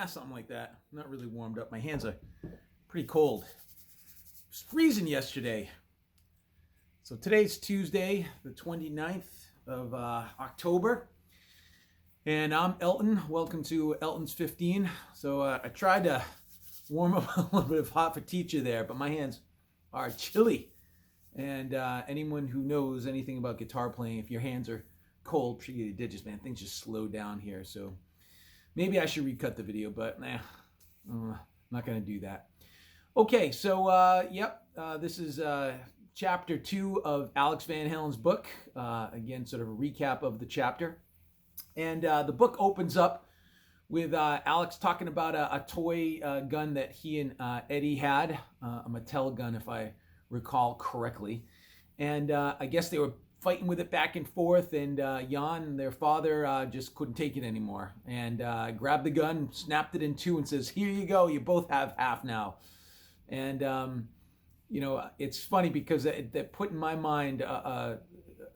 Something like that. Not really warmed up. My hands are pretty cold. It was freezing yesterday. So today's Tuesday, the 29th of October. And I'm Elton. Welcome to Elton's 15. So I tried to warm up a little bit of hot for teacher there, but my hands are chilly. And anyone who knows anything about guitar playing, if your hands are cold, particularly the digits, man, things just slow down here. So maybe I should recut the video, but I'm not going to do that. Okay, so this is chapter 2 of Alex Van Halen's book. Again, sort of a recap of the chapter. And the book opens up with Alex talking about a toy gun that he and Eddie had, a Mattel gun, if I recall correctly. And I guess they were fighting with it back and forth, and Yan, their father, just couldn't take it anymore, and grabbed the gun, snapped it in two, and says, "Here you go, you both have half now." And it's funny because that put in my mind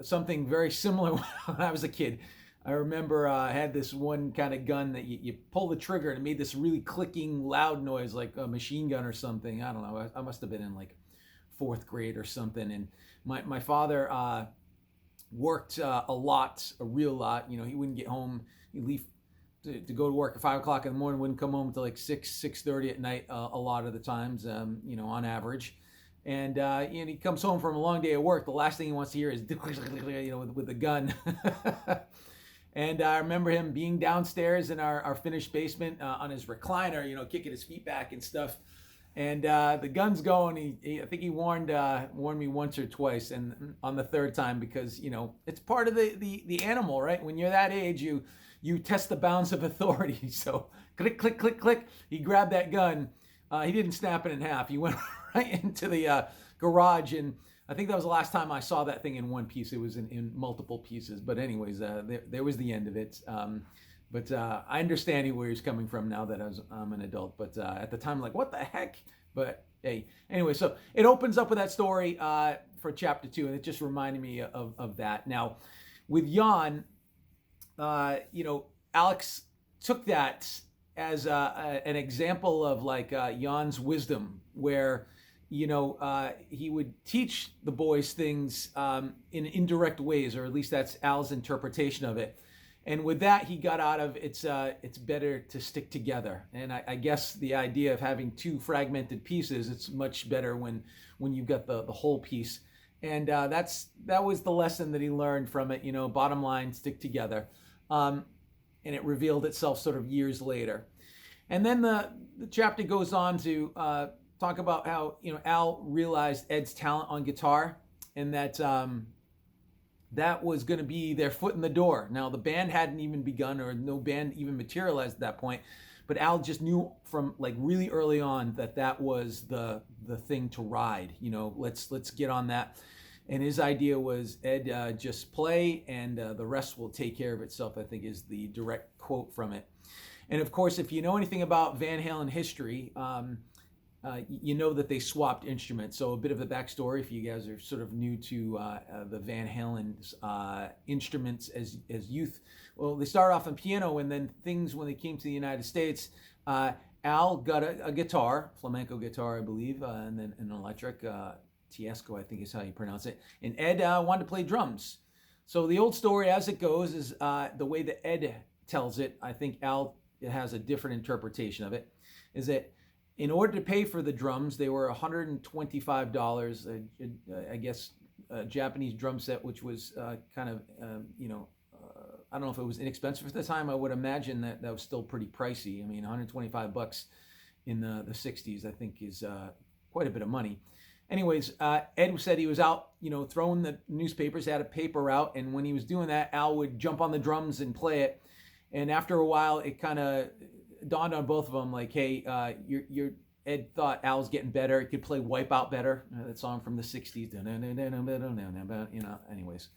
something very similar when I was a kid. I remember I had this one kind of gun that you pull the trigger and it made this really clicking, loud noise, like a machine gun or something. I don't know. I must have been in like 4th grade or something, and my father worked a real lot. He wouldn't get home. He'd leave to go to work at 5 o'clock in the morning, wouldn't come home until like 6:30 at night a lot of the times, on average. And he comes home from a long day of work. The last thing he wants to hear is, with the gun. And I remember him being downstairs in our finished basement on his recliner, kicking his feet back and stuff. And the gun's going. I think he warned me once or twice, and on the third time, because it's part of the animal, right? When you're that age, you test the bounds of authority. So click, click, click, click. He grabbed that gun. He didn't snap it in half. He went right into the garage, and I think that was the last time I saw that thing in one piece. It was in multiple pieces. But anyways, there was the end of it. But I understand where he's coming from now that I'm an adult. But at the time, like, what the heck? But hey, anyway, so it opens up with that story for chapter 2, and it just reminded me of that. Now, with Yan, Alex took that as an example of like Yan's wisdom, where he would teach the boys things in indirect ways, or at least that's Al's interpretation of it. And with that, he got out of it's better to stick together. And I guess the idea of having two fragmented pieces, it's much better when you've got the whole piece. And that was the lesson that he learned from it. Bottom line, stick together. And it revealed itself sort of years later. And then the chapter goes on to talk about how Al realized Ed's talent on guitar, and that that was going to be their foot in the door. Now, the band hadn't even begun, or no band even materialized at that point, but Al just knew from like really early on that was the thing to ride. Let's get on that. And his idea was, Ed, just play, and the rest will take care of itself, I think is the direct quote from it. And of course, if you know anything about Van Halen history, you know that they swapped instruments. So a bit of the backstory, if you guys are sort of new to the Van Halen's instruments as youth. Well, they started off on piano, and then when they came to the United States, Al got a guitar, flamenco guitar, I believe, and then an electric, Tiesco, I think is how you pronounce it. And Ed wanted to play drums. So the old story as it goes is the way that Ed tells it. I think Al has a different interpretation of it, is that in order to pay for the drums, they were $125, I guess, a Japanese drum set, which was kind of, I don't know if it was inexpensive at the time. I would imagine that was still pretty pricey. I mean, $125 in the 60s, I think, is quite a bit of money. anyways, Ed said he was out, throwing the newspapers, had a paper out, and when he was doing that, Al would jump on the drums and play it. And after a while, it kind of dawned on both of them, like, hey, Ed thought Al's getting better. He could play Wipeout better, that song from the 60s. Anyways.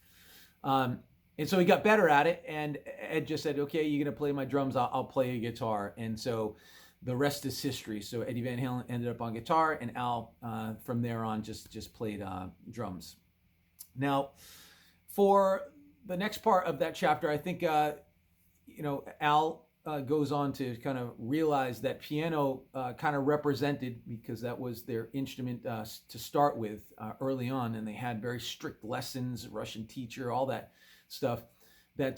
And so he got better at it, and Ed just said, okay, you're going to play my drums, I'll play a guitar. And so the rest is history. So Eddie Van Halen ended up on guitar, and Al, from there on, just played drums. Now, for the next part of that chapter, I think, Al goes on to kind of realize that piano kind of represented, because that was their instrument to start with early on, and they had very strict lessons, Russian teacher, all that stuff, that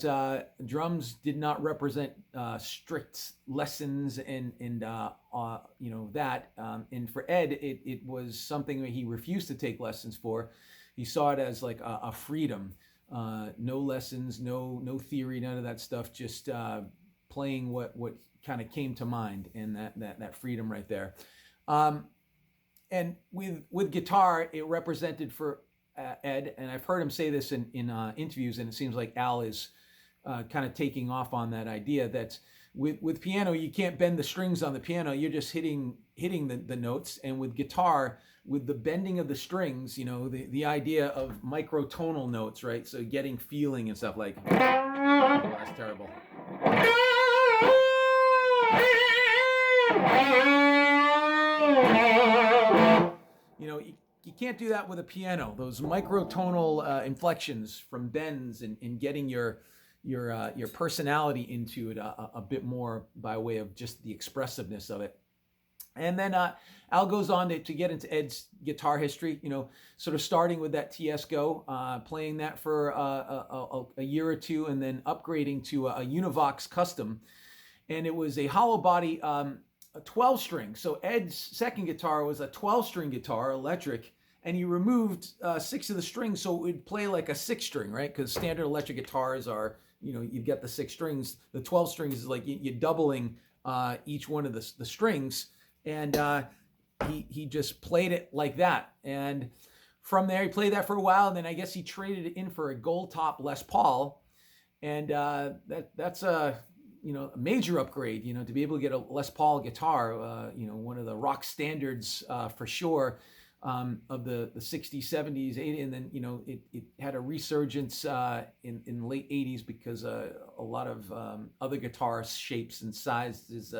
drums did not represent strict lessons and that. And for Ed, it was something that he refused to take lessons for. He saw it as like a freedom, no lessons, no theory, none of that stuff, just playing what kind of came to mind, and that freedom right there. And with guitar, it represented for Ed, and I've heard him say this in interviews, and it seems like Al is kind of taking off on that idea that with piano, you can't bend the strings on the piano, you're just hitting the notes. And with guitar, with the bending of the strings, the idea of microtonal notes, right? So getting feeling and stuff like, oh, that's terrible. You can't do that with a piano. Those microtonal inflections from bends and getting your personality into it a bit more by way of just the expressiveness of it. And then Al goes on to get into Ed's guitar history, sort of starting with that TS Go, playing that for a year or two, and then upgrading to a Univox Custom. And it was a hollow body, a 12-string. So Ed's second guitar was a 12-string guitar, electric, and he removed 6 of the strings so it would play like a 6-string, right? Because standard electric guitars are, you've got the 6 strings. The 12 strings is like you're doubling each one of the strings. And he just played it like that. And from there, he played that for a while, and then I guess he traded it in for a gold top Les Paul. And that's a major upgrade, to be able to get a Les Paul guitar, one of the rock standards for sure, of the 60s, 70s, 80s, and then, it had a resurgence in the late 80s because a lot of other guitar shapes and sizes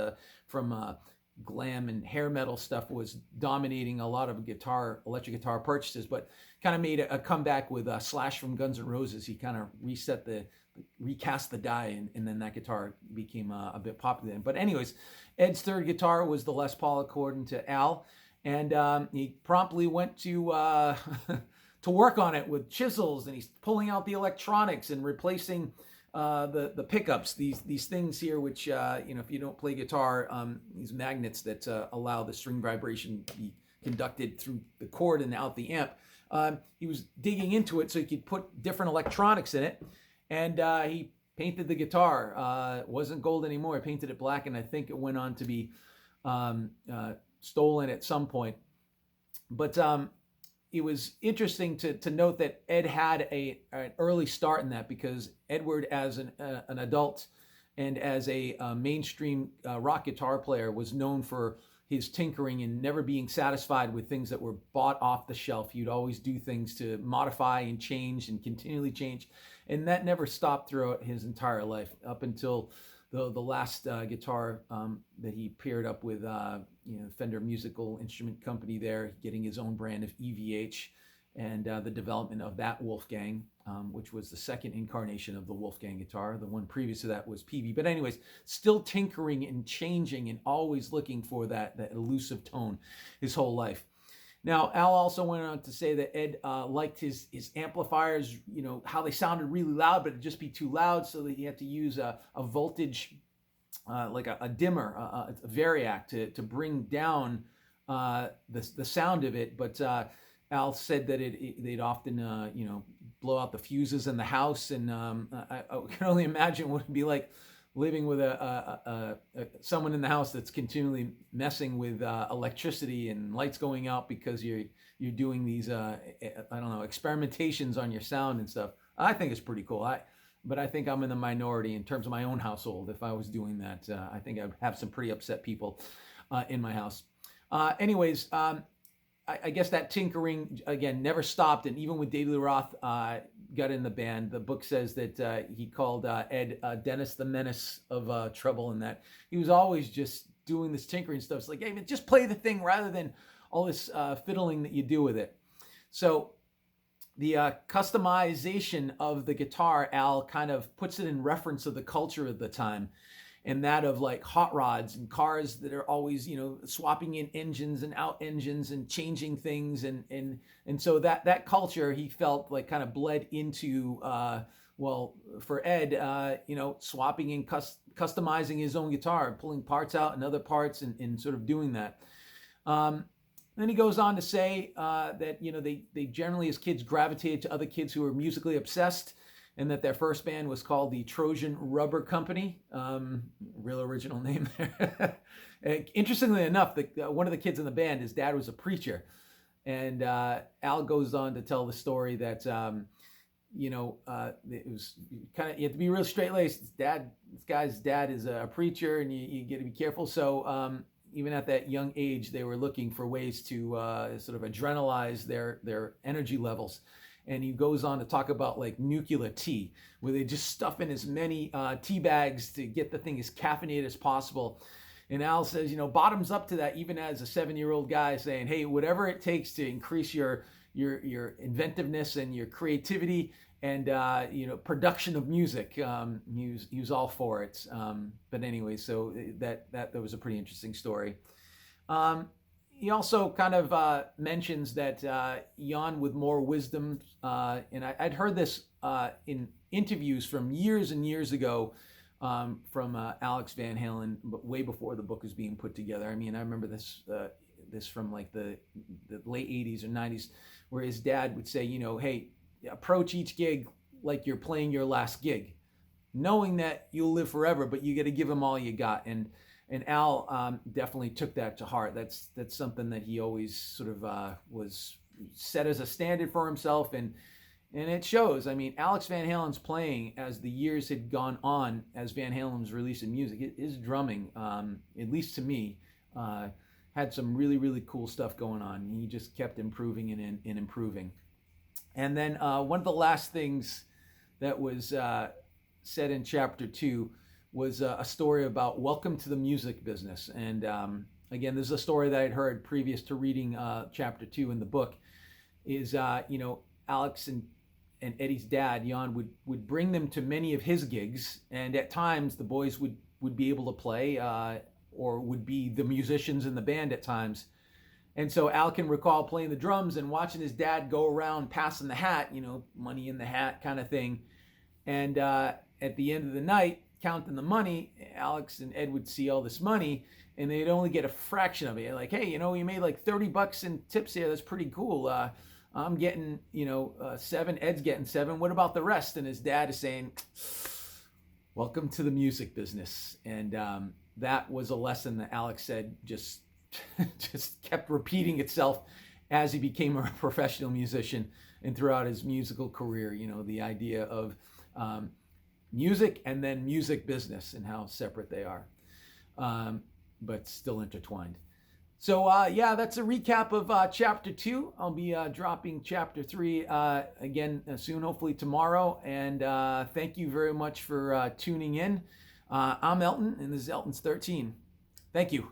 from glam and hair metal stuff was dominating a lot of electric guitar purchases, but kind of made a comeback with Slash from Guns N' Roses. He kind of recast the die, and then that guitar became a bit popular then. But anyways, Ed's third guitar was the Les Paul, according to Al, and he promptly went to to work on it with chisels, and he's pulling out the electronics and replacing the pickups, these things here, which if you don't play guitar, these magnets that allow the string vibration to be conducted through the cord and out the amp. He was digging into it so he could put different electronics in it, and he painted the guitar. It wasn't gold anymore. He painted it black, and I think it went on to be stolen at some point. But it was interesting to note that Ed had an early start in that, because Edward, as an adult and as a mainstream rock guitar player, was known for his tinkering and never being satisfied with things that were bought off the shelf. He'd always do things to modify and change and continually change. And that never stopped throughout his entire life, up until the last guitar that he paired up with Fender Musical Instrument Company there, getting his own brand of EVH, and the development of that Wolfgang, which was the second incarnation of the Wolfgang guitar. The one previous to that was PV. But anyways, still tinkering and changing and always looking for that elusive tone his whole life. Now, Al also went on to say that Ed liked his amplifiers, how they sounded really loud, but it'd just be too loud, so that he had to use a voltage, like a dimmer, a variac to bring down the sound of it. But Al said that they'd often, blow out the fuses in the house, and I can only imagine what it'd be like living with someone in the house that's continually messing with electricity and lights going out because you're doing these I don't know, experimentations on your sound and stuff. I think it's pretty cool. But I think I'm in the minority in terms of my own household. If I was doing that, I think I'd have some pretty upset people in my house. Anyways, I guess that tinkering, again, never stopped. And even when David Lee Roth got in the band, the book says that he called Ed Dennis the Menace of trouble, and that he was always just doing this tinkering stuff. It's like, hey, man, just play the thing rather than all this fiddling that you do with it. So the customization of the guitar, Al kind of puts it in reference of the culture of the time, and that of like hot rods and cars that are always, swapping in engines and out engines and changing things. And so that culture, he felt like kind of bled into, for Ed, swapping and customizing his own guitar, pulling parts out and other parts and sort of doing that. Then he goes on to say that, they generally, as kids, gravitated to other kids who were musically obsessed, and that their first band was called the Trojan Rubber Company. Real original name there. Interestingly enough, one of the kids in the band, his dad was a preacher. And Al goes on to tell the story that, it was kind of, you have to be real straight-laced. This guy's dad is a preacher, and you get to be careful. So even at that young age, they were looking for ways to sort of adrenalize their energy levels. And he goes on to talk about like nuclear tea, where they just stuff in as many tea bags to get the thing as caffeinated as possible. And Al says, bottoms up to that, even as a 7-year-old guy, saying, hey, whatever it takes to increase your inventiveness and your creativity and production of music, he was all for it. But anyway, so that was a pretty interesting story. He also kind of mentions that Yan with more wisdom, and I'd heard this in interviews from years and years ago from Alex Van Halen, but way before the book was being put together. I mean, I remember this from like the late 80s or 90s, where his dad would say, hey, approach each gig like you're playing your last gig, knowing that you'll live forever, but you got to give him all you got. And Al definitely took that to heart. That's something that he always sort of was set as a standard for himself, and it shows. I mean, Alex Van Halen's playing, as the years had gone on, as Van Halen was releasing music, his drumming, at least to me, had some really, really cool stuff going on. He just kept improving and improving. And then one of the last things that was said in chapter 2 was a story about welcome to the music business. And again, this is a story that I'd heard previous to reading chapter 2 in the book, is, Alex and Eddie's dad, Yan, would bring them to many of his gigs. And at times the boys would be able to play or would be the musicians in the band at times. And so Al can recall playing the drums and watching his dad go around passing the hat, money in the hat kind of thing. And at the end of the night, counting the money, Alex and Ed would see all this money, and they'd only get a fraction of it. Like, hey, you made like $30 in tips here. That's pretty cool. I'm getting, 7. Ed's getting 7. What about the rest? And his dad is saying, welcome to the music business. And that was a lesson that Alex said just kept repeating itself as he became a professional musician and throughout his musical career. The idea of music and then music business and how separate they are, but still intertwined. So that's a recap of chapter 2. I'll be dropping chapter 3 again soon, hopefully tomorrow. And thank you very much for tuning in. I'm Elton, and this is Elton's 13. Thank you.